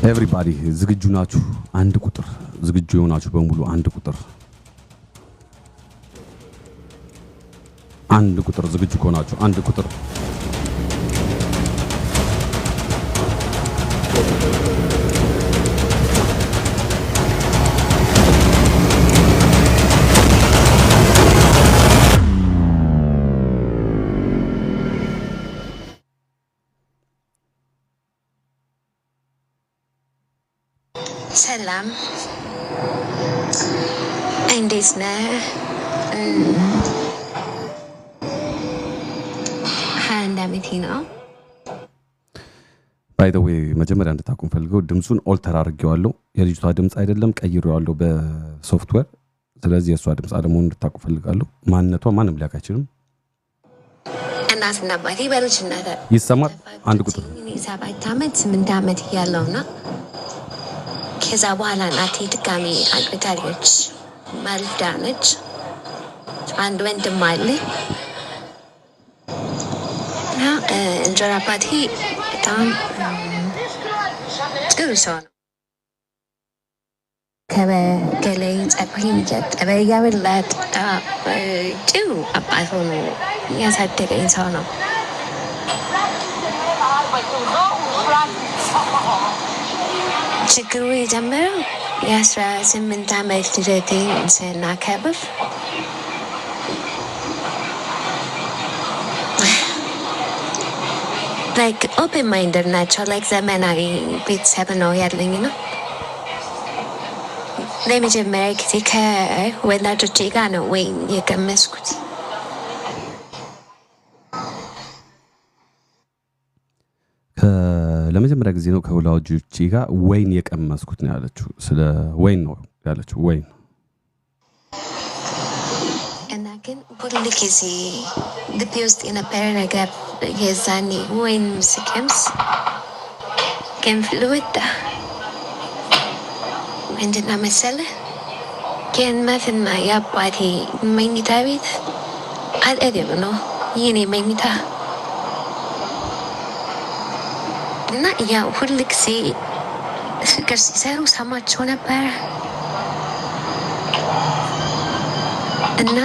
Everybody ዝግጁ ናችሁ አንድ ቁጥር ዝግጁ የሆናችሁ በሙሉ አንድ ቁጥር ዝግጁ ከሆናችሁ አንድ ቁጥር ሰላም እንዴት ነህ? አንድ አመቴ ነው። ባይ ዘ ዌይ መጀመሪያ እንድታቁም ፈልገው ድምጹን ኦልተር አድርጌዋለሁ። የልጅቷ ድምጽ አይደለም ቀይሬዋለሁ በሶፍትዌር። ስለዚህ የሷ ድምጽ አለሙ እንድታቁም ፈልጋለሁ። ማንነቷ ማንም ሊያውቅ አይችልም። እናትና አባቴ በልጅነት ይሰማል። አንድ ቁጥር 7 አመት 8 አመት ያለውና ከዛ በኋላ እናቴ ድጋሚ አግብታለች። ማልዳነች። አንድ ወንድም አለ። እንጀራ አባቴ በጣም ጥሩ ሰው ነው። ከበገለኝ ጸጉሬን እያጠበ እያበላት ጥሩ አባት ሆኖ ያሳደገኝ ሰው ነው። ችግሩ የጀመረው የ18 አመት ልደቴን ስናከብር ላይክ ኦፕን ማይንደር ናቸው። ላይክ ዘመናዊ ቤተሰብ ነው ያለኝ ነው። ለመጀመሪያ ጊዜ ከወላጆቼ ጋር ነው ወይን የቀመስኩት። ለመጀመሪያ ጊዜ ነው ከወላጆቼ ጋር ወይን የቀመስኩት ነው ያለችው። ስለ ወይን ነው ያለችው። ወይን እና ግን ሁሉ ጊዜ ልቤ ውስጥ የነበረ ነገር የዛኔ ወይን ስቀምስ ገንፍል ወጣ። ምንድን ነው መሰለህ? የእናትና የአባቴ መኝታ ቤት አጠገብ ነው የኔ መኝታ እና ያው ሁሉ ጊዜ ፍቅር ሲሰሩ ሰማቸው ነበር እና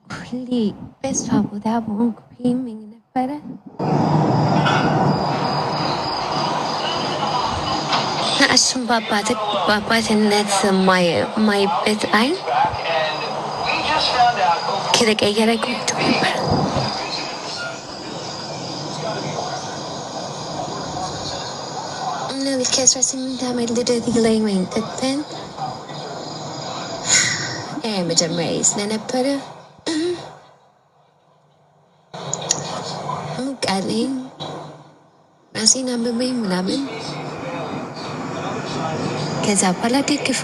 ሁሌ በሷ ቦታ በሆንኩ ይመኝ ነበረ። እና እሱም በአባትነት ማይበት አይን ከተቀየረ ቆይቶ ነበር። ከ18 አመት ልደት ላይ ወይን ጠጥተን መጀመሪያ ስለነበረ ሙቃለኝ ራሴን አመመኝ ምናምን። ከዛ በኋላ ደግፎ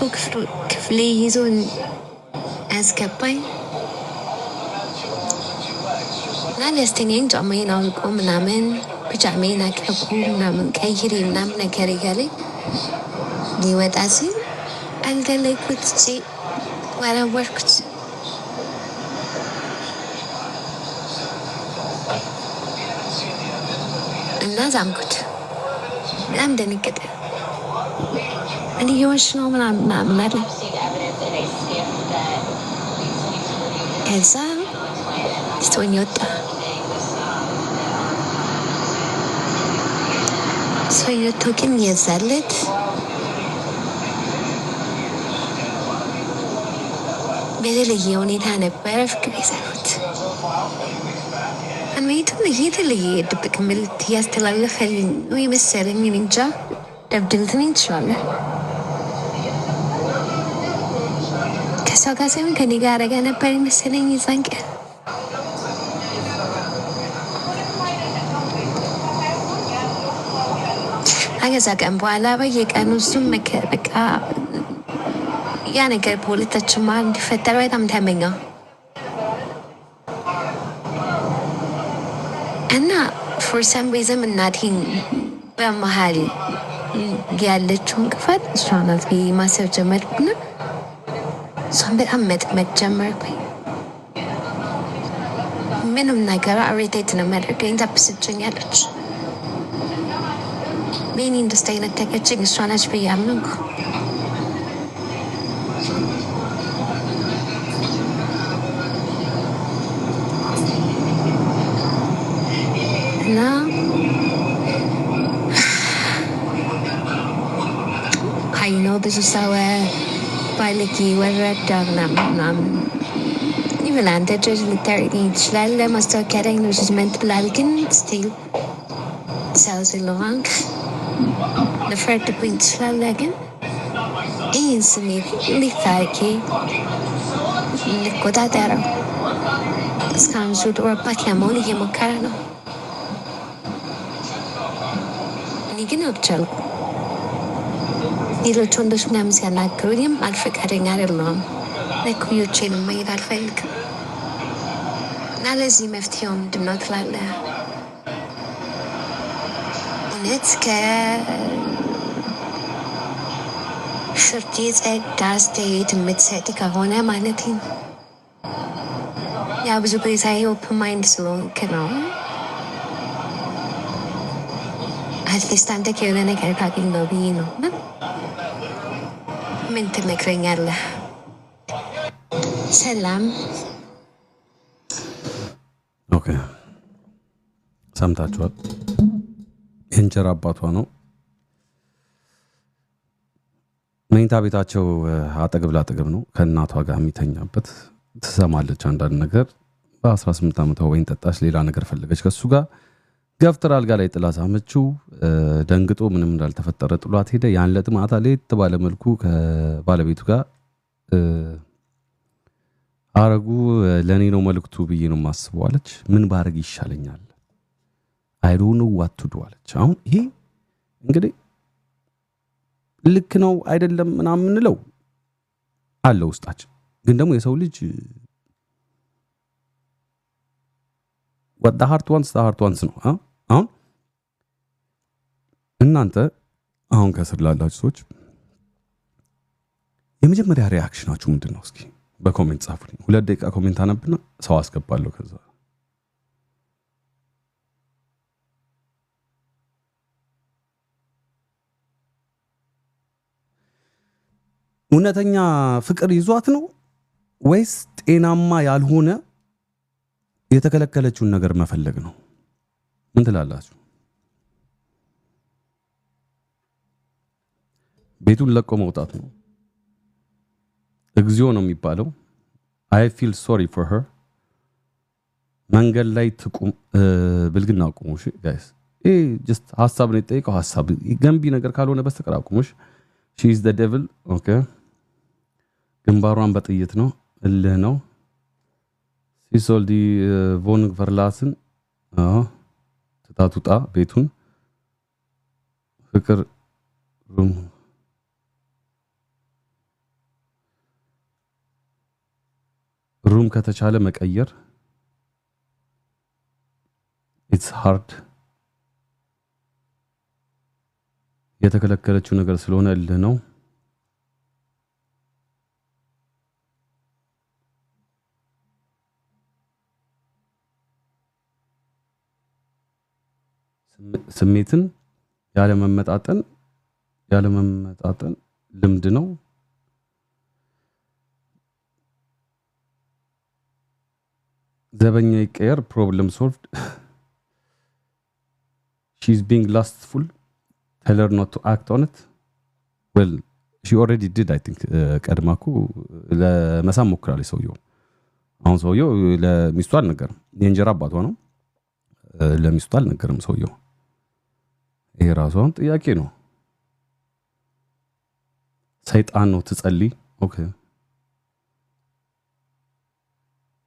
ክፍሌ ይዞን አስገባኝ እና ሊያስተኛኝ ጫማዬን አውልቆ ምናምን ፒጃማዬን አቅርቦ ምናምን ቀይሬ ምናምን ነገር እያለኝ ሊወጣ ሲል አልጋ ላይ ቁጭ ወረወርኩት እና ዛምኩት። በጣም ደነገጠ። እኔ የወሽ ነው ምናምን አለ። ከዛ ስትወኝ ወጣ። ሰውየው ግን የዛለት በተለየ ሁኔታ ነበረ ፍቅር የሰሩት። አንመይቱም የተለየ ድብቅ ምልክት እያስተላለፈልኝ ወይ መሰለኝ። እንጃ ደብድልትኝ ትችላለህ። ከሷ ጋር ሳይሆን ከኔ ጋር አረጋ ነበር መሰለኝ የዛን ቀን። ከዛ ቀን በኋላ በየቀኑ እሱም በቃ ያ ነገር በሁለታችን መሀል እንዲፈጠር በጣም ተመኘው እና ፎር ሰም ሪዝን እናቴን በመሀል ያለችውን ክፋት እሷ ናት ብዬ ማሰብ ጀመርኩና እሷን በጣም መጥመድ ጀመርኩኝ። ምንም ነገር አሬቴት ነው የሚያደርገኝ። ታብስጭኛለች Meaning to stay in a ticket, ching, Swanach be Yamuk. Now, I know this is our Paliki, whether at Dagnam. Even antes literally Chlal must have carrying which is meant to Lalkin still sells in long. The fret to print Chlal again. Instantly, Litharki. Nicodatero. Scansud or Pacamoni Himocarano. Niginopchal. ሌሎች ምናምን ሲያናግሩኝም አልፈቃደኛ አይደለሁም። ለኩዮቼንም መሄድ አልፈልግም እና ለዚህ መፍትሄው ምንድን ነው ትላለህ? እውነት ከፍርድ የጸዳ አስተያየት የምትሰጥ ከሆነ ማለት ነው። ያ ብዙ ጊዜ ኦፕን ማይንድ ስለሆንክ ነው። አትሊስት አንተ ከሆነ ነገር ታገኘው ብዬ ነው። ምን ትመክረኛለህ? ሰላም። ኦኬ ሰምታችኋል። የእንጀራ አባቷ ነው። መኝታ ቤታቸው አጠገብ ላጠገብ ነው። ከእናቷ ጋር የሚተኛበት ትሰማለች አንዳንድ ነገር። በ18 ዓመቷ ወይን ጠጣች፣ ሌላ ነገር ፈለገች ከሱ ጋር ገፍትራ አልጋ ላይ ጥላ ሳመችው። ደንግጦ ምንም እንዳልተፈጠረ ጥሏት ሄደ። ያን ዕለት ማታ ሌት ባለ መልኩ ከባለቤቱ ጋር አረጉ። ለኔ ነው መልክቱ ብዬ ነው ማስበው አለች። ምን ባረግ ይሻለኛል? አይ ዶንት ኖ ዋት ቱ ዱ አለች። አሁን ይሄ እንግዲህ ልክ ነው አይደለም ምናምን እንለው አለ ውስጣችን። ግን ደግሞ የሰው ልጅ what the heart wants ነው። አሁን እናንተ አሁን ከስር ላላችሁ ሰዎች የመጀመሪያ ሪአክሽናችሁ ምንድነው? እስኪ በኮሜንት ጻፉልኝ። 2 ደቂቃ ኮሜንት አነብና ሰው አስገባለሁ። ከዛ እውነተኛ ፍቅር ይዟት ነው ወይስ ጤናማ ያልሆነ የተከለከለችውን ነገር መፈለግ ነው? ምን ትላላችሁ? ቤቱን ለቆ መውጣት ነው? እግዚኦ ነው የሚባለው? I feel sorry for her። መንገድ ላይ ትቁም ብልግና አቁሙሽ ጋይስ። just ሐሳብ ነው የጠየቀው። ሐሳብ ገንቢ ነገር ካልሆነ በስተቀር አቁሙሽ። she is the devil። ኦኬ ግንባሯን በጥይት ነው እልህ ነው ሲሶልዲ ቮን ቨርላስን ትታቱጣ ቤቱን ፍቅር ሩም ከተቻለ መቀየር it's hard። የተከለከለችው ነገር ስለሆነ እልህ ነው። ስሜትን ያለመመጣጠን ልምድ ነው። ዘበኛ ይቀየር problem solved። she's being lustful tell her not to act on it። well she already did I think። ቀድማኩ ለመሳም ሞክራለች ሰውየው። አሁን ሰውየው ለሚስቱ አልነገርም። የእንጀራ አባቷ ነው። ለሚስቱ አልነገርም ሰውየው። ይሄ ራሷን ጥያቄ ነው። ሰይጣን ነው ትጸልይ። ኦኬ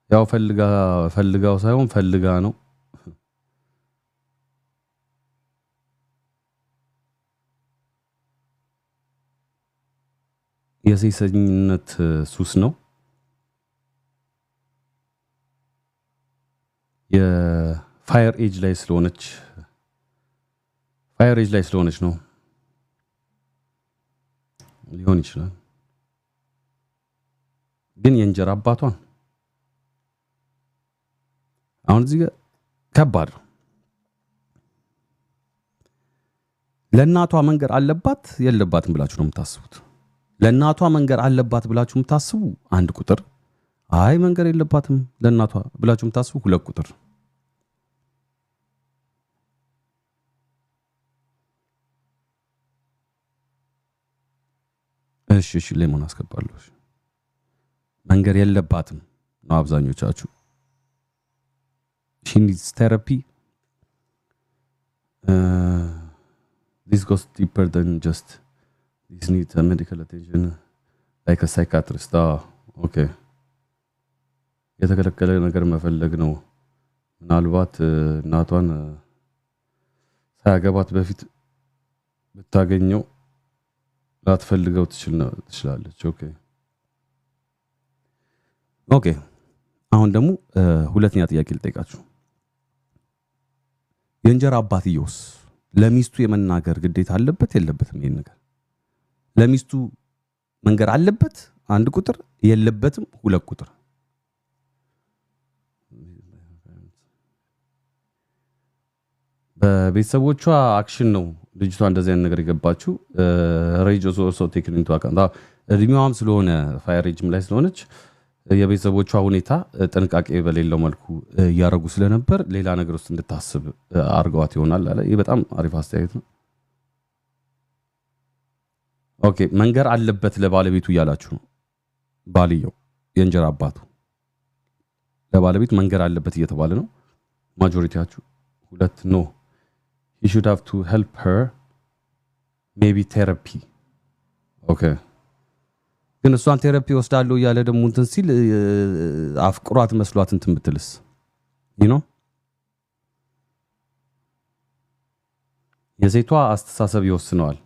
ያው ፈልጋው ሳይሆን ፈልጋ ነው። የሴሰኝነት ሱስ ነው። የፋየር ኤጅ ላይ ስለሆነች ነው ሊሆን ይችላል። ግን የእንጀራ አባቷን አሁን እዚህ ጋር ከባድ ነው። ለእናቷ መንገር አለባት የለባትም ብላችሁ ነው የምታስቡት? ለእናቷ መንገር አለባት ብላችሁ የምታስቡ 1 ቁጥር፣ አይ መንገር የለባትም ለእናቷ ብላችሁ የምታስቡ 2 ቁጥር። እሺ ሌሞን አስገባለሁ። መንገር የለባትም ነው አብዛኞቻችሁ። she needs therapy. This goes deeper than just this needs a medical attention like a psychiatrist. Okay. የተከለከለ ነገር መፈለግ ነው። ምናልባት እናቷን ሳያገባት በፊት ብታገኘው ላትፈልገው ትችላለች። ኦኬ አሁን ደግሞ ሁለተኛ ጥያቄ ልጠይቃችሁ። የእንጀራ አባትየውስ ለሚስቱ የመናገር ግዴታ አለበት የለበትም? ይሄን ነገር ለሚስቱ መንገር አለበት 1 ቁጥር፣ የለበትም 2 ቁጥር። በቤተሰቦቿ አክሽን ነው ልጅቷ እንደዚህ አይነት ነገር የገባችው። ሬጆስ ኦልሶ ቴክን ኢንቱ አካውንት እድሜዋም ስለሆነ ፋየር ሬጅም ላይ ስለሆነች የቤተሰቦቿ ሁኔታ ጥንቃቄ በሌለው መልኩ እያረጉ ስለነበር ሌላ ነገር ውስጥ እንድታስብ አርገዋት ይሆናል አለ። ይሄ በጣም አሪፍ አስተያየት ነው። ኦኬ መንገር አለበት ለባለቤቱ እያላችሁ ነው። ባልየው የእንጀራ አባቱ ለባለቤቱ መንገር አለበት እየተባለ ነው። ማጆሪቲያችሁ 2 ኖ he should have to help her maybe therapy. okay ግን እሷን ቴራፒ ወስዳለሁ እያለ ደግሞ እንትን ሲል አፍቅሯት መስሏት እንትን ብትልስ የሴቷ አስተሳሰብ ይወስነዋል።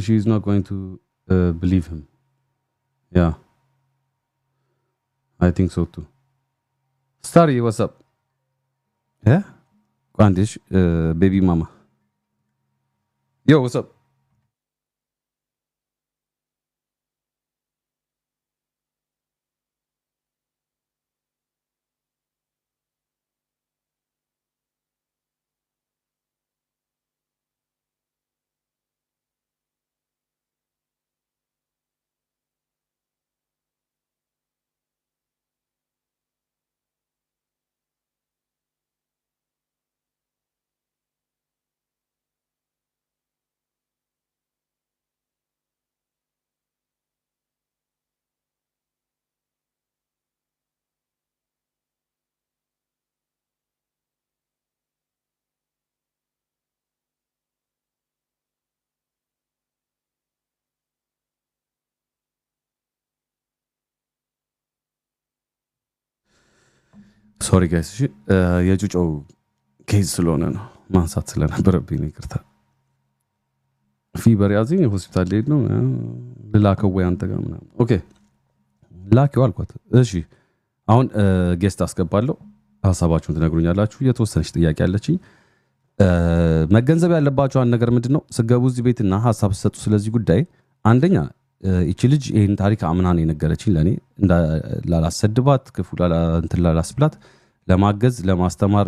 she is not going to believe him. yeah I think so too. Starry, what's up? yeah Quantish baby mama. Yo, what's up? ሶሪ ጋይስ የጁጮው ኬዝ ስለሆነ ነው ማንሳት ስለነበረብኝ ይቅርታ። ፊበር ያዘኝ ሆስፒታል ልሄድ ነው ልላከው ወይ አንተ ጋር ምናምን። ኦኬ ላኪው አልኳት። እሺ አሁን ጌስት አስገባለሁ፣ ሐሳባችሁን ትነግሩኛላችሁ። የተወሰነች ጥያቄ አለችኝ። መገንዘብ ያለባችሁ አንድ ነገር ምንድነው፣ ስገቡ እዚህ ቤትና ሐሳብ ሰጡ ስለዚህ ጉዳይ፣ አንደኛ እቺ ልጅ ይሄን ታሪክ አምና ነው የነገረችኝ ለኔ ላላሰድባት ክፉ ላላስብላት ለማገዝ ለማስተማር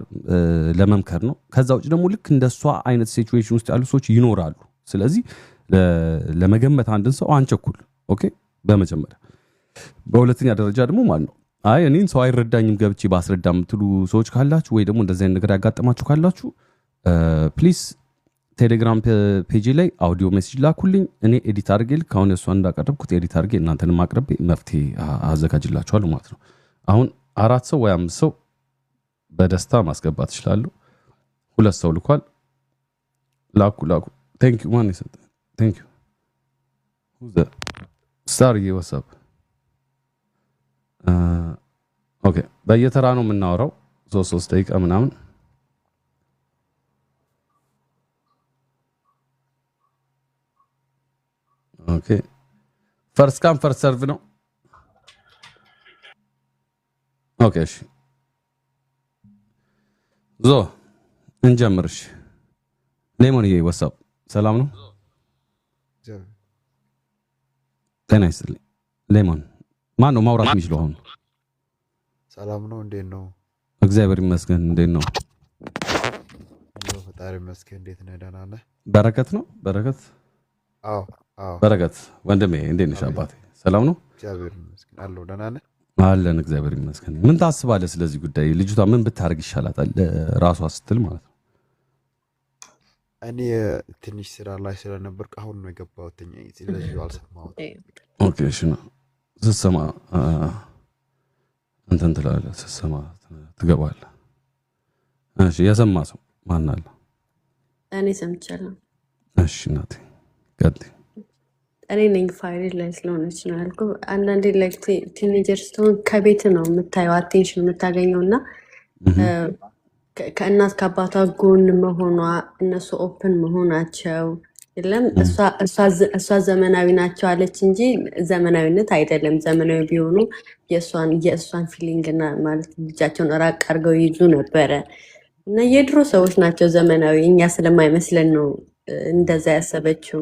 ለመምከር ነው። ከዛ ውጭ ደግሞ ልክ እንደሷ አይነት ሲቹዌሽን ውስጥ ያሉ ሰዎች ይኖራሉ። ስለዚህ ለመገመት አንድን ሰው አንቸኩል። ኦኬ በመጀመሪያ በሁለተኛ ደረጃ ደግሞ ማለት ነው አይ እኔን ሰው አይረዳኝም ገብቼ ባስረዳ የምትሉ ሰዎች ካላችሁ ወይ ደግሞ እንደዚህ አይነት ነገር ያጋጠማችሁ ካላችሁ ፕሊዝ ቴሌግራም ፔጅ ላይ አውዲዮ ሜሴጅ ላኩልኝ። እኔ ኤዲት አድርጌ ልክ አሁን እሷ እንዳቀረብኩት ኤዲት አድርጌ እናንተንም አቅርቤ መፍትሄ አዘጋጅላችኋለሁ ማለት ነው። አሁን 4 ሰው ወይ 5 ሰው በደስታ ማስገባት ይችላሉ። 2 ሰው ልኳል። ላኩ ቴንክ ዩ ማን ይሰጥ ቴንክ ዩ ሁዘ ሳሪ ዋትስአፕ ኦኬ በየተራ ነው የምናወራው 3 ደቂቃ ምናምን። ኦኬ ፈርስት ካም ፈርስት ሰርቭ ነው። ኦኬ እሺ ዞ እንጀምርሽ። ሌሞን ዋትስአፕ ሰላም ነው? ጤና ይስጥልኝ። ሌሞን ማን ነው ማውራት የሚችለው አሁን? ሰላም ነው? እንዴት ነው? እግዚአብሔር ይመስገን። እንዴት ነው? ፈጣሪ መስገን እንዴት ነህ? ደህና ነህ? በረከት ነው በረከት አዎ አዎ በረከት ወንድሜ እንዴት ነሽ አባቴ ሰላም ነው እግዚአብሔር ይመስገን አለሁ ደህና ነህ? አለን እግዚአብሔር ይመስገን ምን ታስባለህ ስለዚህ ጉዳይ ልጅቷ ምን ብታርግ ይሻላታል ራሷ ስትል ማለት ነው እኔ ትንሽ ስራ ላይ ስለነበርኩ አሁን ነው የገባሁት ስለዚህ አልሰማሁትም ኦኬ እሺ ነው ስትሰማ እንትን ትላለህ ስትሰማ ትገባለህ እሺ የሰማ ሰው ማን አለ እኔ ሰምቻለሁ እሺ እናቴ ቀጥይ እኔ ነኝ ፋይል ላይ ስለሆነች ነው ያልኩህ አንዳንዴ ላይክ ቲኔጀር ስትሆን ከቤት ነው የምታየው አቴንሽን የምታገኘው እና ከእናት ከአባቷ ጎን መሆኗ እነሱ ኦፕን መሆናቸው የለም እሷ ዘመናዊ ናቸው አለች እንጂ ዘመናዊነት አይደለም ዘመናዊ ቢሆኑ የእሷን ፊሊንግ እና ማለት ልጃቸውን ራቅ አድርገው ይዙ ነበረ እና የድሮ ሰዎች ናቸው ዘመናዊ እኛ ስለማይመስለን ነው እንደዛ ያሰበችው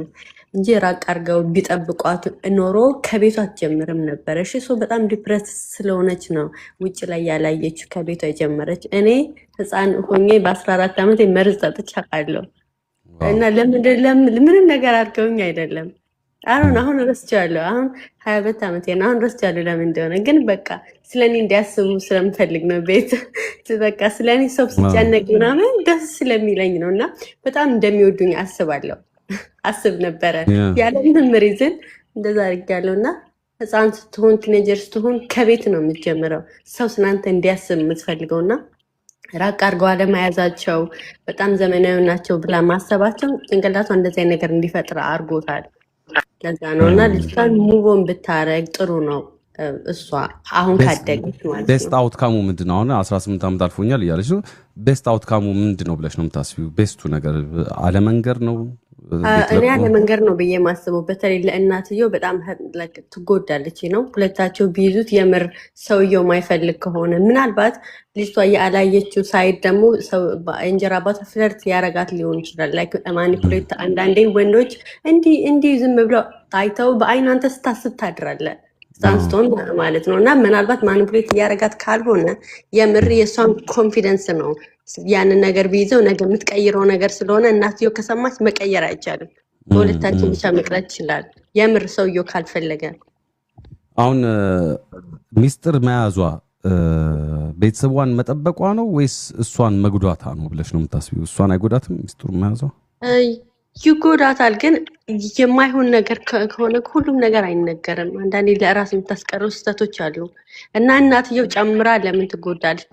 እንጂ ራቅ አድርገው ቢጠብቋት ኖሮ ከቤቷ አትጀምርም ነበር እሺ ሶ በጣም ዲፕረስ ስለሆነች ነው ውጭ ላይ ያላየችው ከቤቷ የጀመረች እኔ ህፃን ሆኜ በ14 ዓመት መርዝ ጠጥቼ አውቃለሁ እና ምንም ነገር አድርገውኝ አይደለም አሁን ረስቻለሁ አሁን 22 ዓመቴ ነው አሁን ረስቻለሁ ለምን እንደሆነ ግን በቃ ስለኔ እንዲያስቡ ስለምፈልግ ነው ቤት በቃ ስለኔ ሰው ሲጨነቅ ምናምን ደስ ስለሚለኝ ነው እና በጣም እንደሚወዱኝ አስብ ነበረ ያለምንም ሪዝን እንደዛ አድርጋለሁ እና ህፃን ስትሆን ቲኔጀር ስትሆን ከቤት ነው የምትጀምረው ሰው ስናንተ እንዲያስብ የምትፈልገውና ራቅ አድርገው አለመያዛቸው በጣም ዘመናዊ ናቸው ብላ ማሰባቸው ጭንቅላቷ እንደዚህ ነገር እንዲፈጥር አድርጎታል ለዛ ነው እና ልጅቷን ሙቮን ብታረግ ጥሩ ነው እሷ አሁን ካደገች ማለት ነው ቤስት አውትካሙ ምንድነው አሁን 18 ዓመት አልፎኛል እያለች ነው ቤስት አውትካሙ ምንድነው ብለሽ ነው የምታስቢው ቤስቱ ነገር አለመንገር ነው እኔ አለመንገር ነው ብዬ ማስበው በተለይ ለእናትየው በጣም ትጎዳለች ነው ሁለታቸው ቢይዙት የምር ሰውየው ማይፈልግ ከሆነ ምናልባት ልጅቷ ያላየችው ሳይድ ደግሞ እንጀራ አባቷ ፍለርት ያረጋት ሊሆን ይችላል ላይክ ማኒፑሌት አንዳንዴ ወንዶች እንዲህ ዝም ብለው አይተው በአይን አንተ ስታስብ ታድራለህ ሳንስቶን ማለት ነው እና ምናልባት ማኒፑሌት ያረጋት ካልሆነ የምር የሷን ኮንፊደንስ ነው ያንን ነገር ቢይዘው ነገ የምትቀይረው ነገር ስለሆነ እናትየው ከሰማች መቀየር አይቻልም በሁለታቸው ብቻ መቅረት ይችላል የምር ሰውየው ካልፈለገ አሁን ሚስጥር መያዟ ቤተሰቧን መጠበቋ ነው ወይስ እሷን መጉዳታ ነው ብለሽ ነው የምታስቢው እሷን አይጎዳትም ሚስጥሩ መያዟ ይጎዳታል ግን የማይሆን ነገር ከሆነ ሁሉም ነገር አይነገርም አንዳንዴ ለራስ የምታስቀረው ስህተቶች አሉ እና እናትየው ጨምራ ለምን ትጎዳለች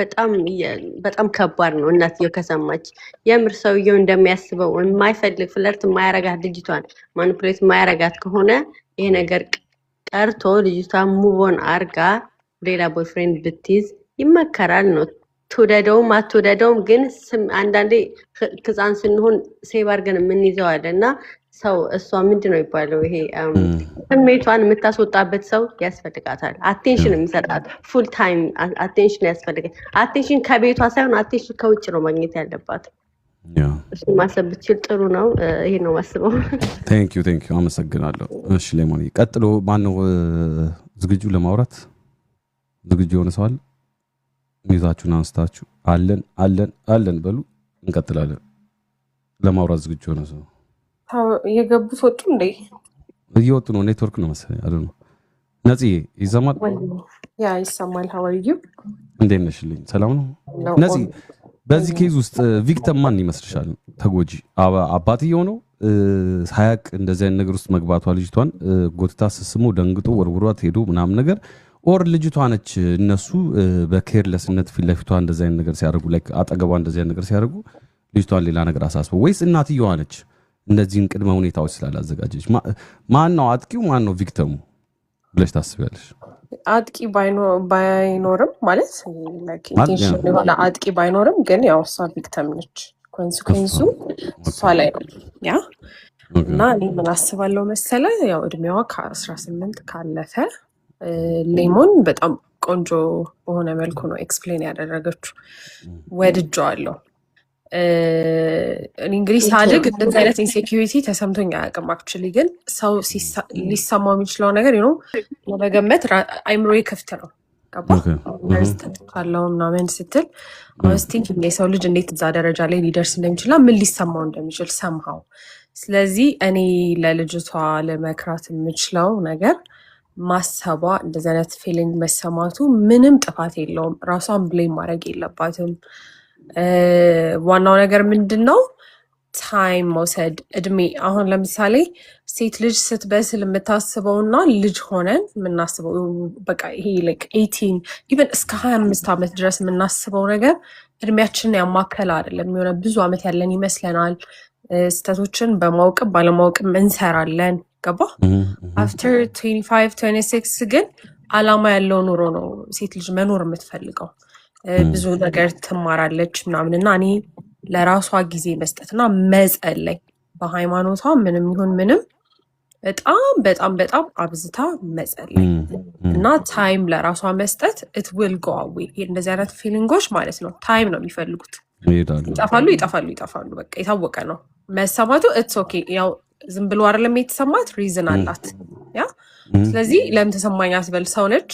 በጣም ከባድ ነው እናትየው ከሰማች የምር ሰውየው እንደሚያስበው የማይፈልግ ፍለርት የማያረጋት ልጅቷን ማኒፑሌት የማያረጋት ከሆነ ይሄ ነገር ቀርቶ ልጅቷን ሙቮን አርጋ ሌላ ቦይፍሬንድ ብትይዝ ይመከራል ነው ትወደደውም አትወደደውም ግን አንዳንዴ ህፃን ስንሆን ሴቭ አድርገን የምንይዘዋል እና ሰው እሷ ምንድነው ይባለው ይሄ ስሜቷን የምታስወጣበት ሰው ያስፈልጋታል አቴንሽን የሚሰጣት ፉል ታይም አቴንሽን ያስፈልጋል አቴንሽን ከቤቷ ሳይሆን አቴንሽን ከውጭ ነው ማግኘት ያለባት እሱ ማሰብ ብችል ጥሩ ነው ይሄ ነው ማስበው ቴንክ ዩ አመሰግናለሁ እሺ ሌሞን ቀጥሎ ማነው ዝግጁ ለማውራት ዝግጁ የሆነ ሰው አለ ሚዛችሁን አንስታችሁ አለን በሉ እንቀጥላለን ለማውራት ዝግጁ ሆነ ሰው የገቡት ወጡ እንዴ እየወጡ ነው ኔትወርክ ነው መሰለኝ አይደል ነፂ ይሰማል ያ ይሰማል ሀዋሪዩ እንዴት ነሽልኝ ሰላም ነው ነፂ በዚህ ኬዝ ውስጥ ቪክቲም ማን ይመስልሻል ተጎጂ አባትየው ነው ሳያቅ እንደዚህ አይነት ነገር ውስጥ መግባቷ ልጅቷን ጎትታ ስስሙ ደንግጦ ወርውሯት ሄዶ ምናምን ነገር ኦር ልጅቷ ነች እነሱ በኬርለስነት ፊት ለፊቷ እንደዚህ አይነት ነገር ሲያደርጉ ላይክ አጠገቧ እንደዚህ አይነት ነገር ሲያደርጉ ልጅቷን ሌላ ነገር አሳስበው ወይስ እናትየዋ ነች እነዚህን ቅድመ ሁኔታዎች ስላላዘጋጀች ማን ነው አጥቂው ማን ነው ቪክቲሙ ብለሽ ታስቢያለሽ አጥቂ ባይኖርም ማለት ላይክ ኢንቴንሽን የሆነ አጥቂ ባይኖርም ግን ያው እሷ ቪክቲም ነች ኮንሲኩዌንሱ እሷ ላይ ነው ያ እና እኔ ምን አስባለሁ መሰለ ያው እድሜዋ ከ18 ካለፈ ሌሞን በጣም ቆንጆ በሆነ መልኩ ነው ኤክስፕሌን ያደረገችው ወድጄዋለሁ እንግዲህ ሳድግ እንደዚህ አይነት ኢንሴኪዩሪቲ ተሰምቶኝ አያውቅም አክቹሊ ግን ሰው ሊሰማው የሚችለው ነገር ለመገመት አይምሮዬ ክፍት ነው ገባ ነርስ ተጥቃለው ምናምን ስትል አውስቲንግ የሰው ልጅ እንዴት እዛ ደረጃ ላይ ሊደርስ እንደሚችል ምን ሊሰማው እንደሚችል ሰምሃው ስለዚህ እኔ ለልጅቷ ለመክራት የምችለው ነገር ማሰቧ እንደዚህ አይነት ፊሊንግ መሰማቱ ምንም ጥፋት የለውም ራሷን ብሌም ማድረግ የለባትም ዋናው ነገር ምንድነው ታይም መውሰድ እድሜ አሁን ለምሳሌ ሴት ልጅ ስትበስል የምታስበውና ልጅ ሆነን የምናስበው በቃ ይሄ ላይክ 18 ኢቨን እስከ 25 ዓመት ድረስ የምናስበው ነገር እድሜያችንን ያማከለ አይደለም የሆነ ብዙ ዓመት ያለን ይመስለናል ስተቶችን በማወቅም ባለማወቅም እንሰራለን ገባ after 25 26 ግን አላማ ያለው ኑሮ ነው ሴት ልጅ መኖር የምትፈልገው ብዙ ነገር ትማራለች ምናምንና እኔ ለራሷ ጊዜ መስጠትና መጸለይ በሃይማኖቷ ምንም ይሁን ምንም በጣም አብዝታ መጸለይ እና ታይም ለራሷ መስጠት it will go away እንደዚህ አይነት ፊሊንጎች ማለት ነው ታይም ነው የሚፈልጉት ይጠፋሉ በቃ የታወቀ ነው መሰማቱ it's okay ያው ዝም ብሎ አይደለም የተሰማት ሪዝን አላት ያ ስለዚህ ለምን ተሰማኝ አስበል ሰው ነች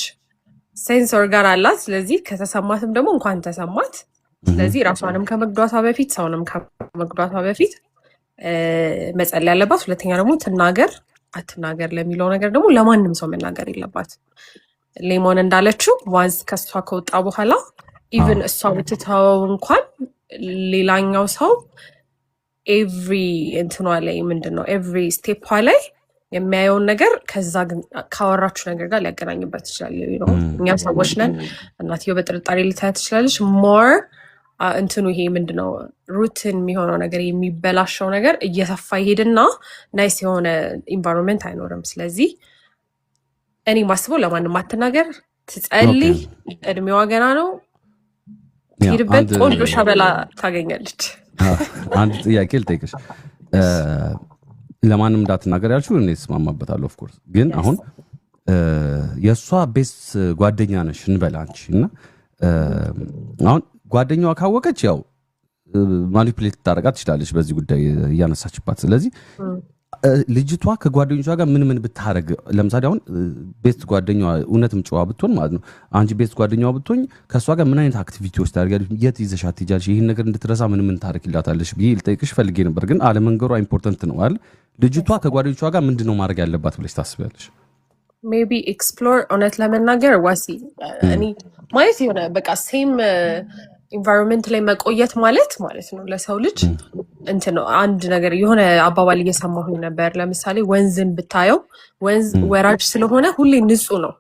ሴንሰር ጋር አላት ስለዚህ ከተሰማትም ደግሞ እንኳን ተሰማት ስለዚህ ራሷንም ከመግዷቷ በፊት ሰውንም ከመግዷቷ በፊት መጸለይ ያለባት ሁለተኛ ደግሞ አትናገር ለሚለው ነገር ደግሞ ለማንም ሰው መናገር የለባት ሌሞን እንዳለችው ዋንስ ከሷ ከወጣ በኋላ ኢቭን እሷ ብትተው እንኳን ሌላኛው ሰው ኤቭሪ እንትኗ ላይ ምንድነው ኤቭሪ ስቴፕ ላይ የሚያየውን ነገር ከዛ ግን ካወራችሁ ነገር ጋር ሊያገናኝበት ይችላል እኛም ሰዎች ነን እናትየው በጥርጣሬ ልታይ ትችላለች ሞር እንትኑ ይሄ ምንድነው ሩቲን የሚሆነው ነገር የሚበላሸው ነገር እየሰፋ ይሄድና ናይስ የሆነ ኢንቫይሮንመንት አይኖርም ስለዚህ እኔ ማስበው ለማንም አትናገር ትጸልይ እድሜዋ ገና ነው ሄድበት ቆንጆ ሻበላ ታገኛለች አንድ ጥያቄ ልጠይቅሽ ለማንም እንዳትናገር ያልሽው እኔ እስማማበታለሁ ኦፍ ኮርስ ግን አሁን የሷ ቤስት ጓደኛ ነሽ እንበል አንቺ እና አሁን ጓደኛዋ ካወቀች ያው ማኒፑሌት ታረጋት ትችላለች በዚህ ጉዳይ እያነሳችባት ስለዚህ ልጅቷ ከጓደኞቿ ጋር ምን ብታረግ ለምሳሌ አሁን ቤስት ጓደኛዋ እውነትም ጨዋ ብትሆን ማለት ነው አንቺ ቤስት ጓደኛዋ ብትሆኝ ከሷ ጋር ምን አይነት አክቲቪቲዎች ታደርጋለሽ የት ይዘሻት ትሄጃለሽ ይሄን ነገር እንድትረሳ ምን ታረክላታለሽ ብዬ ልጠይቅሽ ፈልጌ ነበር ግን አለመንገሯ ኢምፖርታንት ነው አይደል ልጅቷ ከጓደኞቿ ጋር ምንድነው ማድረግ ያለባት ብለሽ ታስቢያለሽ ሜቢ ኤክስፕሎር እውነት ለመናገር ዋሲ እኔ ማለት የሆነ በቃ ሴም ኢንቫይሮንመንት ላይ መቆየት ማለት ነው ለሰው ልጅ እንት ነው አንድ ነገር የሆነ አባባል እየሰማሁኝ ነበር ለምሳሌ ወንዝን ብታየው ወንዝ ወራጅ ስለሆነ ሁሌ ንጹህ ነው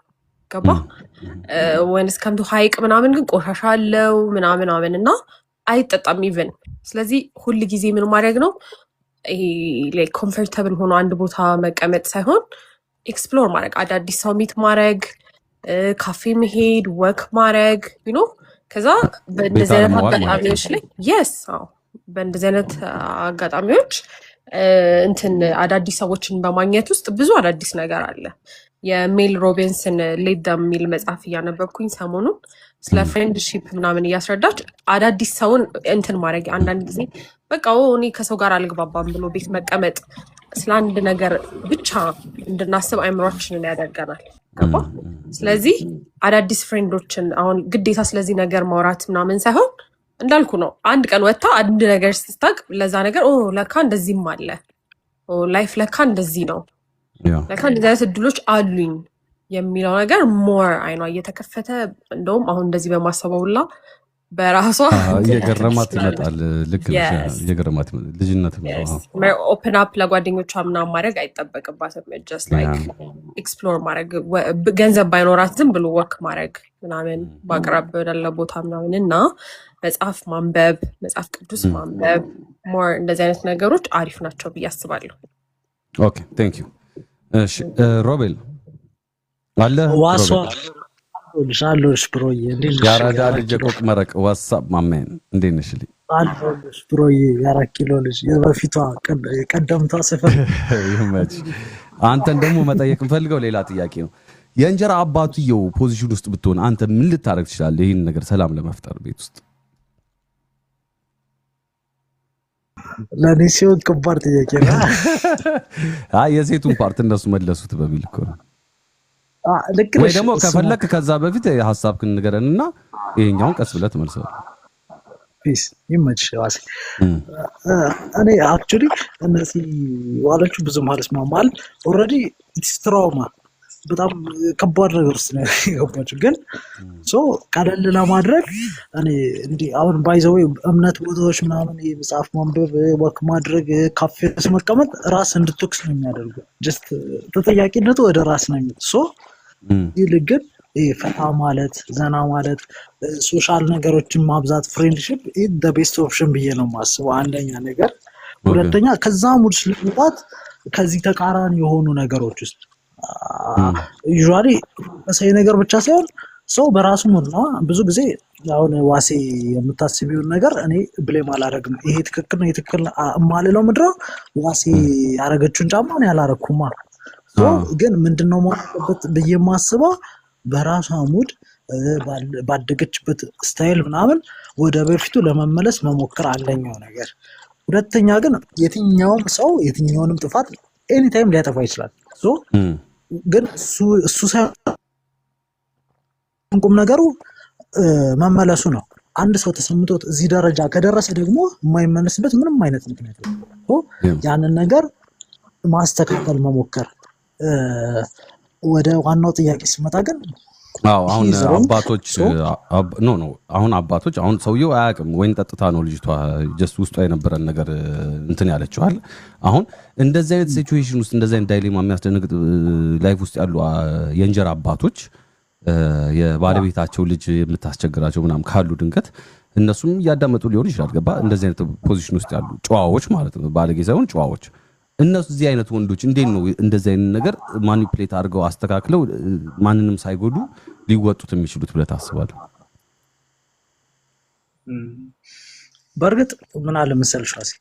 ገባ ወንዝ ከምቱ ሀይቅ ምናምን ግን ቆሻሻ አለው ምናምን እና አይጠጣም ኢቭን ስለዚህ ሁሉ ጊዜ ምን ማድረግ ነው ይሄ ላይክ ኮምፎርታብል ሆኖ አንድ ቦታ መቀመጥ ሳይሆን ኤክስፕሎር ማድረግ አዳዲስ ሰው ሚት ማድረግ ካፌ መሄድ ወክ ማድረግ ከዛ በእንደዚህ አይነት አጋጣሚዎች ላይ በእንደዚህ አይነት አጋጣሚዎች አዳዲስ ሰዎችን በማግኘት ውስጥ ብዙ አዳዲስ ነገር አለ የሜል ሮቢንስን ሌት የሚል መጽሐፍ እያነበብኩኝ ሰሞኑን ስለ ፍሬንድሺፕ ምናምን እያስረዳች አዳዲስ ሰውን ማድረግ አንዳንድ ጊዜ በቃ እኔ ከሰው ጋር አልግባባም ብሎ ቤት መቀመጥ ስለ አንድ ነገር ብቻ እንድናስብ አይምሯችንን ያደርገናል ገባ ስለዚህ አዳዲስ ፍሬንዶችን አሁን ግዴታ ስለዚህ ነገር ማውራት ምናምን ሳይሆን እንዳልኩ ነው አንድ ቀን ወጥታ አንድ ነገር ስታቅ ለዛ ነገር ለካ እንደዚህም አለ ላይፍ ለካ እንደዚህ ነው ለካ እንደዚህ አይነት እድሎች አሉኝ የሚለው ነገር ሞር አይኗ እየተከፈተ እንደውም አሁን እንደዚህ በማሰበውላ በራሷ እየገረማት ይመጣል ልክ እየገረማት ልጅነት ኦፕን አፕ ለጓደኞቿ ምናምን ማድረግ አይጠበቅባትም ጀስት ላይክ ኤክስፕሎር ማድረግ ገንዘብ ባይኖራት ዝም ብሎ ወክ ማድረግ ምናምን በአቅራብ ወዳለ ቦታ ምናምን እና መጽሐፍ ማንበብ መጽሐፍ ቅዱስ ማንበብ ሞር እንደዚህ አይነት ነገሮች አሪፍ ናቸው ብዬ አስባለሁ ኦኬ ቴንክ ዩ እሺ ሮቤል አለ ሻሎሽ ብሮዬ ያራዳ ልጅ ቆቅ መረቅ ዋትስአፕ ማመን እንዴት ነሽ ልጅ አሎሽ ብሮዬ የ4 ኪሎ ልጅ የበፊቷ ቀደምቷ ሰፈር ይመች አንተን ደግሞ መጠየቅ እንፈልገው ሌላ ጥያቄ ነው የእንጀራ አባትየው ፖዚሽን ውስጥ ብትሆን አንተ ምን ልታረግ ትችላለህ ይሄን ነገር ሰላም ለመፍጠር ቤት ውስጥ ለኔ ሲሆን ከባድ ጥያቄ ነው የሴቱን ፓርት እነሱ መለሱት በሚል እኮ ነው ልክ ወይ ነሽ ደግሞ እሱ ነው ከፈለክ ከዛ በፊት ሐሳብክን ንገረንና ይሄኛውን ቀስ ብለህ ትመልሰው ፒስ ይመችሽ ዋሴ እም እኔ አክቹሊ እነዚህ ዋሎቹ ብዙም አልስማማል ኦልሬዲ ኢትስ ትራውማ በጣም ከባድ ነገር ውስጥ ነው የገባችው ግን ሶ ቀለል ለማድረግ እኔ እንዲህ አሁን ባይዘው እምነት ቦታዎች ምናምን መጽሐፍ ማንበብ ወክ ማድረግ ካፌ ውስጥ መቀመጥ ራስ እንድትወቅስ ነው የሚያደርገው ጀስት ተጠያቂነቱ ወደ ራስ ነው የሚል ሶ ይልግን ፈታ ማለት ዘና ማለት ሶሻል ነገሮችን ማብዛት ፍሬንድሺፕ ኢዝ ዘ ቤስት ኦፕሽን ብዬ ነው የማስበው አንደኛ ነገር ሁለተኛ ከዛ ሙድ ስለመውጣት ከዚህ ተቃራኒ የሆኑ ነገሮች ውስጥ ዩዥዋሊ ሰይ ነገር ብቻ ሳይሆን ሰው በራሱ ሙድ ነው ብዙ ጊዜ አሁን ዋሴ የምታስቢውን ነገር እኔ ብሌም አላደርግም ይሄ ትክክል ነው ትክክል ማለለው ምድረው ዋሴ ያረጋችሁን ጫማ ነው ያላረኩማ ግን ምንድነው ማለት ብዬ ማስበው በራሷ ሙድ ባደገችበት ስታይል ምናምን ወደ በፊቱ ለመመለስ መሞከር አንደኛው ነገር ሁለተኛ ግን የትኛውም ሰው የትኛውንም ጥፋት ኤኒ ታይም ሊያጠፋ ይችላል ሶ ግን እሱ ሳይሆን ነገሩ መመለሱ ነው አንድ ሰው ተሰምቶት እዚህ ደረጃ ከደረሰ ደግሞ የማይመለስበት ምንም አይነት ምክንያት ነው ያንን ነገር ማስተካከል መሞከር ወደ ዋናው ጥያቄ ሲመጣ ግን አሁን አባቶች አሁን አባቶች አሁን ሰውየው አያውቅም ወይን ጠጥታ ነው ልጅቷ ጀስት ውስጧ የነበረን ነገር እንትን ያለችዋል አሁን እንደዚህ አይነት ሲቹዌሽን ውስጥ እንደዚህ አይነት ዳይሌማ የሚያስደንግጥ ላይፍ ውስጥ ያሉ የእንጀራ አባቶች የባለቤታቸው ልጅ የምታስቸግራቸው ምናምን ካሉ ድንገት እነሱም ያዳመጡ ሊሆን ይችላል ገባ እንደዚህ አይነት ፖዚሽን ውስጥ ያሉ ጨዋዎች ማለት ነው ባለጌ ሳይሆን ጨዋዎች እነሱ እዚህ አይነት ወንዶች እንዴት ነው እንደዚህ አይነት ነገር ማኒፑሌት አድርገው አስተካክለው ማንንም ሳይጎዱ ሊወጡት የሚችሉት ብለህ ታስባለህ? በርግጥ ምን አለ መሰልሽ ዋሴ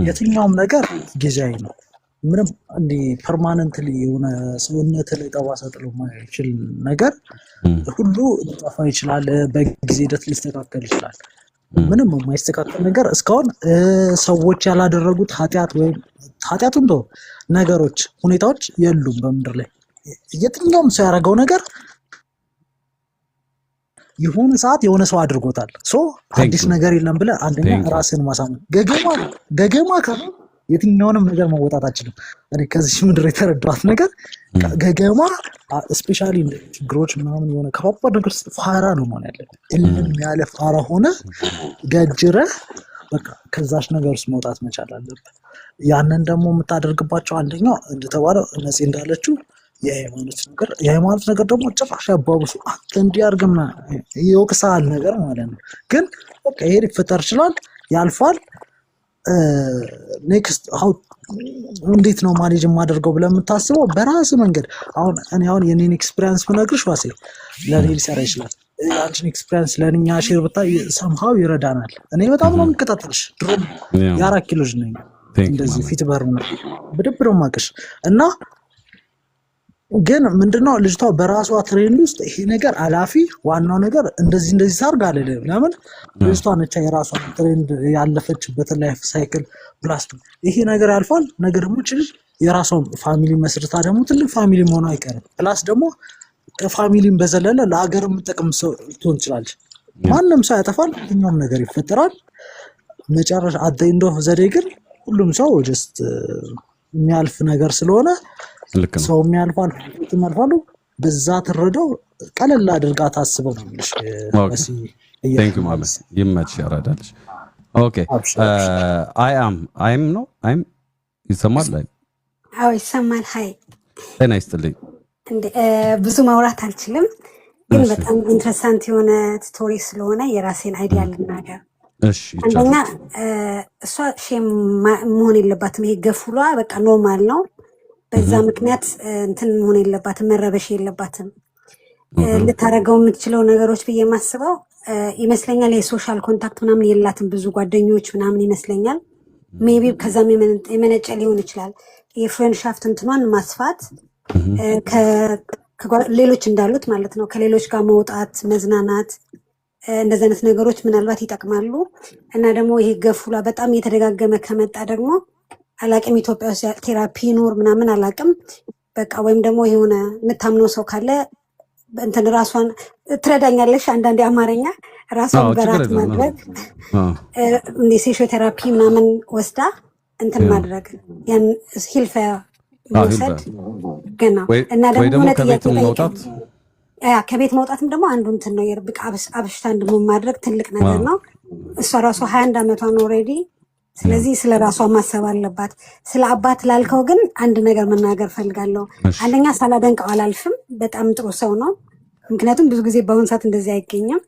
የትኛውም ነገር ጊዜያዊ ነው ምንም እንዲ ፐርማነንትሊ የሆነ ሰውነት ላይ ጠባሳ ጥሎ ማይችል ነገር ሁሉ ሊጠፋ ይችላል በጊዜ ሂደት ሊስተካከል ይችላል ምንም የማይስተካከል ነገር እስካሁን ሰዎች ያላደረጉት ኃጢአቱን ነው ነገሮች ሁኔታዎች የሉም በምድር ላይ የትኛውም ሰው ያደረገው ነገር የሆነ ሰዓት የሆነ ሰው አድርጎታል ሶ አዲስ ነገር የለም ብለህ አንደኛ ራስን ማሳመን ገገማ ካለ የትኛውንም ነገር መወጣት አችልም እኔ ከዚህ ምድር የተረዳሁት ነገር ገገማ ስፔሻሊ ችግሮች ምናምን የሆነ ከባባድ ነገር ፋራ ነው ማለት ያለበት እልም ያለ ፋራ ሆነ ገጅረ በቃ ከዛሽ ነገር ውስጥ መውጣት መቻል አለበት ያንን ደግሞ የምታደርግባቸው አንደኛው እንደተባለው እነዚህ እንዳለችው የሃይማኖት ነገር ደግሞ ጭራሽ ያባብሱ አንተ እንዲያርግማ ይወቅሳል ነገር ማለት ነው ግን በቃ ይሄ ሊፈጠር ይችላል ያልፋል ኔክስት እንዴት ነው ማኔጅ የማደርገው ብለህ የምታስበው በራስ መንገድ አሁን የኔን ኤክስፒሪየንስ ብነግርሽ ዋሴ ለኔ ሊሰራ ይችላል አንቺን ኤክስፒሪየንስ ለእኛ ሼር ብታይ ሰምሃው ይረዳናል እኔ በጣም ነው የምከታተልሽ ድሮ የ4 ኪሎ ነኝ እንደዚህ ፊት በር ነው በደብሮ ማቀሽ እና ግን ምንድነው ልጅቷ በራሷ ትሬንድ ውስጥ ይሄ ነገር አላፊ ዋናው ነገር እንደዚህ ታርጋ አይደለም ለምን ልጅቷ ነች የራሷ ትሬንድ ያለፈችበት ላይፍ ሳይክል ፕላስ ይሄ ነገር ያልፋል ነገር ደግሞ ልጅ የራሷ ፋሚሊ መስርታ ደግሞ ትልቅ ፋሚሊ መሆኑ አይቀርም ፕላስ ደግሞ ከፋሚሊም በዘለለ ለሀገር የምጠቅም ሰው ልትሆን ይችላል ማንንም ሰው ያጠፋል የትኛውም ነገር ይፈጠራል መጨረሻ አደይንዶ ዘዴ ግን ሁሉም ሰው ጀስት የሚያልፍ ነገር ስለሆነ ሰው የሚያልፋል ይመርፋሉ በዛ ተረደው ቀለል አድርጋ ታስበው ነው ልሽ ቴንክ ዩ ማለት ይመች ያራዳልሽ ኦኬ አይም ይሰማል ላይ አዎ ይሰማል ሃይ ጤና ይስጥልኝ ብዙ ማውራት አልችልም ግን በጣም ኢንተረስታንት የሆነ ስቶሪ ስለሆነ የራሴን አይዲያ ልናገር እሺ አንደኛ እሷ ሼም መሆን የለባትም ይሄ ገፉሏ በቃ ኖርማል ነው በዛ ምክንያት እንትን መሆን የለባትም መረበሽ የለባትም ልታረገው የምትችለው ነገሮች ብዬ ማስበው ይመስለኛል የሶሻል ኮንታክት ምናምን የላትም ብዙ ጓደኞች ምናምን ይመስለኛል ሜቢ ከዛም የመነጨ ሊሆን ይችላል የፍሬንድሻፍት እንትኗን ማስፋት ሌሎች እንዳሉት ማለት ነው ከሌሎች ጋር መውጣት መዝናናት እንደዚህ አይነት ነገሮች ምናልባት ይጠቅማሉ እና ደግሞ ይሄ ገፉላ በጣም እየተደጋገመ ከመጣ ደግሞ አላቅም ኢትዮጵያ ውስጥ ቴራፒ ኖር ምናምን አላቅም በቃ ወይም ደግሞ የሆነ የምታምነው ሰው ካለ እንትን ራሷን ትረዳኛለሽ። አንዳንዴ አማርኛ ራሷን በራት ማድረግ ሴሾቴራፒ ምናምን ወስዳ እንትን ማድረግ ያን ሂልፈ መውሰድ ገና እና ደግሞ ከቤት መውጣት ከቤት መውጣትም ደግሞ አንዱ እንትን ነው። የርብቃ አብሽታ ደግሞ ማድረግ ትልቅ ነገር ነው። እሷ ራሷ 21 ዓመቷ ነው ኦልሬዲ። ስለዚህ ስለ ራሷ ማሰብ አለባት። ስለ አባት ላልከው ግን አንድ ነገር መናገር ፈልጋለሁ። አንደኛ ሳላደንቀው አላልፍም። በጣም ጥሩ ሰው ነው። ምክንያቱም ብዙ ጊዜ በአሁኑ ሰዓት እንደዚህ አይገኝም።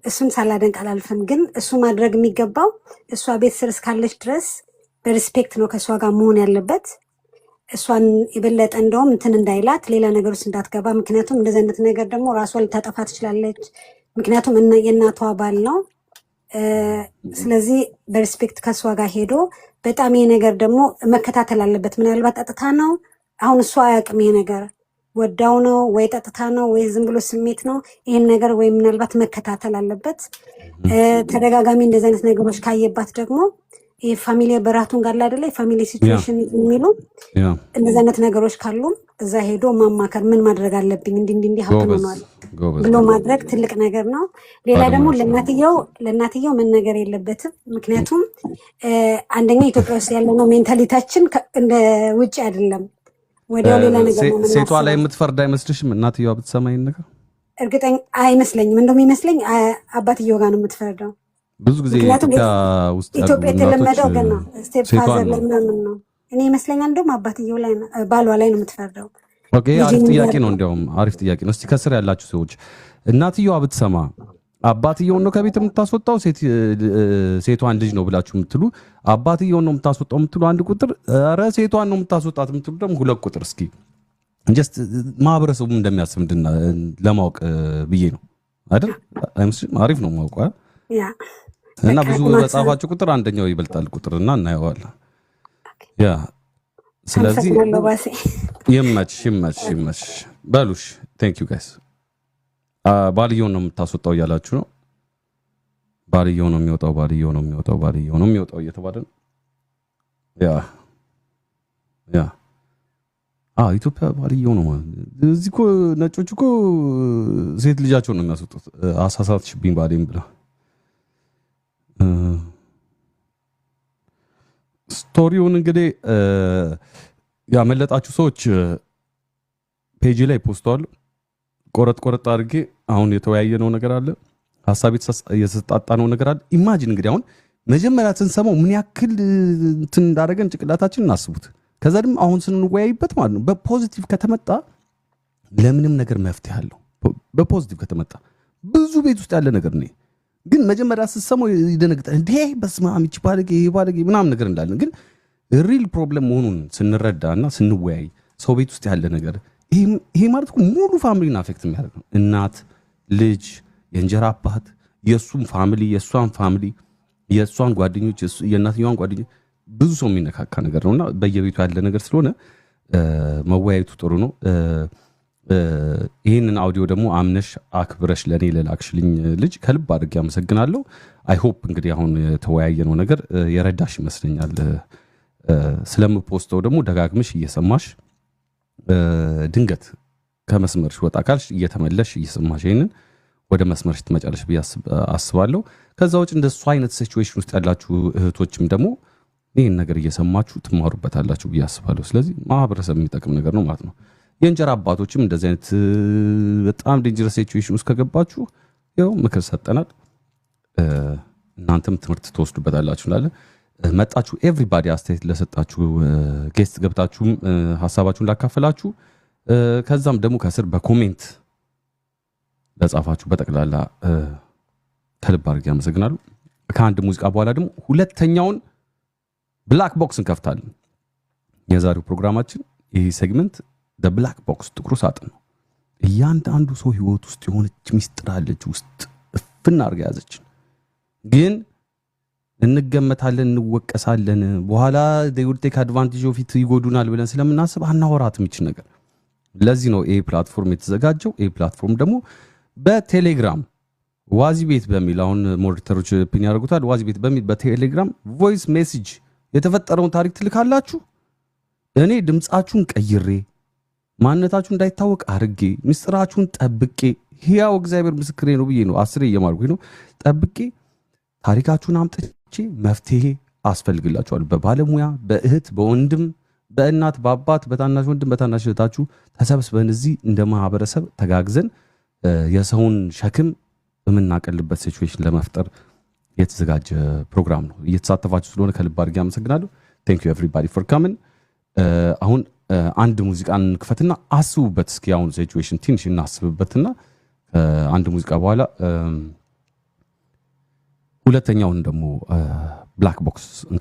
እሱን ሳላደንቅ አላልፍም። ግን እሱ ማድረግ የሚገባው እሷ ቤት ስር እስካለች ድረስ በሪስፔክት ነው ከእሷ ጋር መሆን ያለበት። እሷን የበለጠ እንደውም እንትን እንዳይላት ሌላ ነገር ውስጥ እንዳትገባ። ምክንያቱም እንደዚህ አይነት ነገር ደግሞ ራሷ ልታጠፋ ትችላለች። ምክንያቱም የእናቷ ባል ነው። ስለዚህ በሪስፔክት ከእሷ ጋር ሄዶ በጣም ይሄ ነገር ደግሞ መከታተል አለበት። ምናልባት ጠጥታ ነው አሁን እሷ አያውቅም። ይሄ ነገር ወዳው ነው ወይ ጠጥታ ነው ወይ ዝም ብሎ ስሜት ነው ይህን ነገር ወይ ምናልባት መከታተል አለበት። ተደጋጋሚ እንደዚህ አይነት ነገሮች ካየባት ደግሞ ይህ ፋሚሊ በራቱን ጋር አይደለ ፋሚሊ ሲቹዌሽን የሚሉ እንደዚህ አይነት ነገሮች ካሉ እዛ ሄዶ ማማከር ምን ማድረግ አለብኝ እንዲህ ሀብት ሆኗል ብሎ ማድረግ ትልቅ ነገር ነው። ሌላ ደግሞ ለእናትየው መነገር የለበትም። ምክንያቱም አንደኛ ኢትዮጵያ ውስጥ ያለነው ሜንታሊታችን እንደ ውጭ አይደለም። ወዲያው ሌላ ነገር ነው። ሴቷ ላይ የምትፈርድ አይመስልሽም? እናትየዋ ብትሰማ ይሄን ነገር እርግጠኛ አይመስለኝም። እንደውም ይመስለኝ አባትየው ጋር ነው የምትፈርደው። ብዙ ጊዜ ኢትዮጵያ ውስጥ ኢትዮጵያ የተለመደው ግን ነው ስቴፕ ፋዘር ላይ ምናምን ነው። እኔ ይመስለኛል እንደውም አባትየው ላይ ባሏ ላይ ነው የምትፈርደው። ኦኬ፣ አሪፍ ጥያቄ ነው። እንዲያውም አሪፍ ጥያቄ ነው። እስቲ ከስር ያላችሁ ሰዎች እናትየዋ ብትሰማ አባትየውን ነው ከቤት የምታስወጣው ሴቷን ልጅ ነው ብላችሁ የምትሉ አባትየውን ነው የምታስወጣው የምትሉ አንድ ቁጥር፣ ኧረ ሴቷን ነው የምታስወጣት የምትሉ ደግሞ ሁለት ቁጥር። እስኪ ጀስት ማህበረሰቡ እንደሚያስብ ለማወቅ ብዬ ነው አይደል? አይመስልም? አሪፍ ነው ማወቅ እና ብዙ በጻፋችሁ ቁጥር አንደኛው ይበልጣል ቁጥር እና እናየዋለን። ያ ስለዚህ ይመች በሉሽ። ቴንክ ዩ ጋይስ። ባልየውን ነው የምታስወጣው እያላችሁ ነው። ባልየው ነው የሚወጣው እየተባለ ነው። ያ ኢትዮጵያ ባልየው ነው ማለት እዚህ እኮ ነጮች እኮ ሴት ልጃቸውን ነው የሚያስወጡት። አሳሳትሽብኝ ባሌም ብላ ስቶሪውን እንግዲህ ያመለጣችሁ ሰዎች ፔጅ ላይ ፖስቷል። ቆረጥ አድርጌ አሁን የተወያየነው ነገር አለ፣ ሀሳብ የተሰጣጣነው ነገር አለ። ኢማጂን እንግዲህ አሁን መጀመሪያ ስንሰማው ምን ያክል እንትን እንዳደረገን ጭንቅላታችን እናስቡት። ከዛ ደግሞ አሁን ስንወያይበት ማለት ነው በፖዚቲቭ ከተመጣ ለምንም ነገር መፍትሄ አለው። በፖዚቲቭ ከተመጣ ብዙ ቤት ውስጥ ያለ ነገር ነው። ግን መጀመሪያ ስትሰማው ይደነግጣል። እንዴ በስመ አብ ይቺ ባለጌ ምናምን ነገር እንዳለን፣ ግን ሪል ፕሮብለም መሆኑን ስንረዳና ስንወያይ ሰው ቤት ውስጥ ያለ ነገር ይሄ ማለት ሙሉ ፋሚሊን አፌክት የሚያደርግ ነው። እናት፣ ልጅ፣ የእንጀራ አባት፣ የእሱም ፋሚሊ፣ የእሷን ፋሚሊ፣ የእሷን ጓደኞች፣ የእናትየዋን ጓደኞች፣ ብዙ ሰው የሚነካካ ነገር ነውና በየቤቱ ያለ ነገር ስለሆነ መወያየቱ ጥሩ ነው። ይህንን አውዲዮ ደግሞ አምነሽ አክብረሽ ለእኔ ለላክሽልኝ ልጅ ከልብ አድርጌ አመሰግናለሁ። አይሆፕ እንግዲህ አሁን የተወያየነው ነገር የረዳሽ ይመስለኛል። ስለምፖስተው ደግሞ ደጋግምሽ እየሰማሽ ድንገት ከመስመርሽ ወጣ ካልሽ እየተመለሽ እየሰማሽ ይሄንን ወደ መስመርሽ ትመጫለሽ ብዬ አስባለሁ። ከዛ ውጭ እንደሱ አይነት ሲቹዌሽን ውስጥ ያላችሁ እህቶችም ደግሞ ይህን ነገር እየሰማችሁ ትማሩበታላችሁ ብዬ አስባለሁ። ስለዚህ ማህበረሰብ የሚጠቅም ነገር ነው ማለት ነው። የእንጀራ አባቶችም እንደዚህ አይነት በጣም ዴንጀረስ ሲቹዌሽን ውስጥ ከገባችሁ ያው ምክር ሰጠናል፣ እናንተም ትምህርት ትወስዱበታላችሁ እንላለን። መጣችሁ ኤቭሪባዲ አስተያየት ለሰጣችሁ ጌስት ገብታችሁም ሀሳባችሁን ላካፈላችሁ፣ ከዛም ደግሞ ከስር በኮሜንት ለጻፋችሁ በጠቅላላ ከልብ አድርጌ አመሰግናለሁ። ከአንድ ሙዚቃ በኋላ ደግሞ ሁለተኛውን ብላክ ቦክስ እንከፍታለን። የዛሬው ፕሮግራማችን ይህ ሴግመንት ብላክ ቦክስ ጥቁሩ ሳጥን ነው። እያንዳንዱ ሰው ህይወት ውስጥ የሆነች ሚስጥር አለች፣ ውስጥ እፍና አድርጋ ያዘችን፣ ግን እንገመታለን፣ እንወቀሳለን፣ በኋላ they will take advantage of it ይጎዱናል ብለን ስለምናስብ አናወራትም ይችን ነገር። ለዚህ ነው ይሄ ፕላትፎርም የተዘጋጀው። ይሄ ፕላትፎርም ደግሞ በቴሌግራም ዋዚ ቤት በሚል አሁን ሞኒተሮች ፒን ያደርጉታል። ዋዚ ቤት በሚል በቴሌግራም ቮይስ ሜሴጅ የተፈጠረውን ታሪክ ትልካላችሁ። እኔ ድምጻችሁን ቀይሬ ማንነታችሁ እንዳይታወቅ አርጌ ምስጢራችሁን ጠብቄ ሕያው እግዚአብሔር ምስክሬ ነው ብዬ ነው 10 እየማርኩኝ ነው ጠብቄ ታሪካችሁን አምጥቼ መፍትሄ አስፈልግላችኋል። በባለሙያ በእህት በወንድም በእናት በአባት በታናሽ ወንድም በታናሽ እህታችሁ ተሰብስበን እዚህ እንደ ማህበረሰብ ተጋግዘን የሰውን ሸክም በምናቀልበት ሲቹዌሽን ለመፍጠር የተዘጋጀ ፕሮግራም ነው። እየተሳተፋችሁ ስለሆነ ከልብ አድርጌ አመሰግናለሁ። ቴንክ ዩ ኤቭሪባዲ ፎር ካሚንግ። አሁን አንድ ሙዚቃን ክፈትና አስቡበት እስኪ አሁን ሲቹዌሽን ትንሽ እናስብበትና አንድ ሙዚቃ በኋላ ሁለተኛውን ደግሞ ብላክ ቦክስ